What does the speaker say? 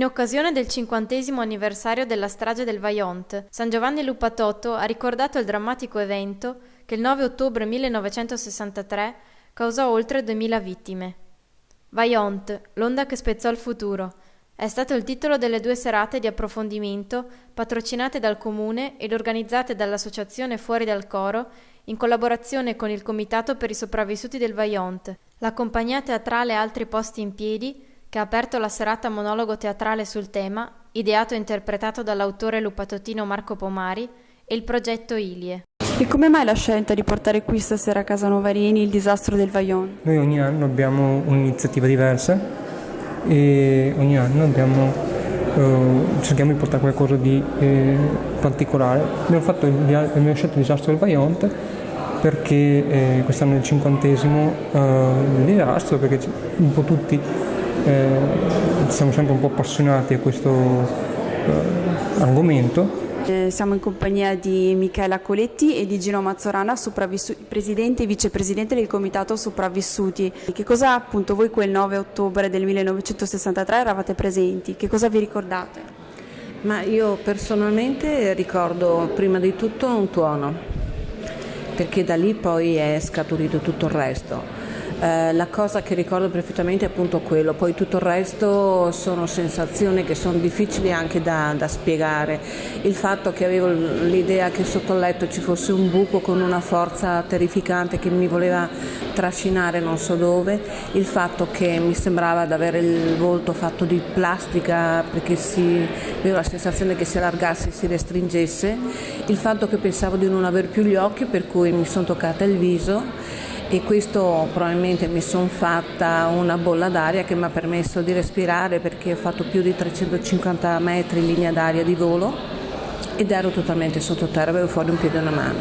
In occasione del 50° anniversario della strage del Vajont, San Giovanni Lupatotto ha ricordato il drammatico evento che il 9 ottobre 1963 causò oltre 2000 vittime. Vajont, l'onda che spezzò il futuro, è stato il titolo delle 2 serate di approfondimento patrocinate dal Comune ed organizzate dall'Associazione Fuori dal Coro in collaborazione con il Comitato per i sopravvissuti del Vajont, la compagnia teatrale Altri Posti in Piedi, che ha aperto la serata monologo teatrale sul tema, ideato e interpretato dall'autore lupatottino Marco Pomari, e il progetto Ilie. E come mai la scelta di portare qui stasera a Casa Novarini il disastro del Vajont? Noi ogni anno abbiamo un'iniziativa diversa e ogni anno cerchiamo di portare qualcosa di particolare. Abbiamo scelto il disastro del Vajont perché quest'anno è il 50° del disastro, perché un po' tutti siamo sempre un po' appassionati a questo argomento. Siamo in compagnia di Michela Coletti e di Gino Mazzorana, presidente e vicepresidente del Comitato Sopravvissuti. Che cosa appunto voi quel 9 ottobre del 1963 eravate presenti? Che cosa vi ricordate? Ma io personalmente ricordo prima di tutto un tuono, perché da lì poi è scaturito tutto il resto. La cosa che ricordo perfettamente è appunto quello, poi tutto il resto sono sensazioni che sono difficili anche da spiegare. Il fatto che avevo l'idea che sotto il letto ci fosse un buco con una forza terrificante che mi voleva trascinare non so dove, il fatto che mi sembrava di avere il volto fatto di plastica perché avevo la sensazione che si allargasse e si restringesse, il fatto che pensavo di non aver più gli occhi per cui mi sono toccata il viso. E questo probabilmente mi sono fatta una bolla d'aria che mi ha permesso di respirare, perché ho fatto più di 350 metri in linea d'aria di volo ed ero totalmente sottoterra, avevo fuori un piede e una mano.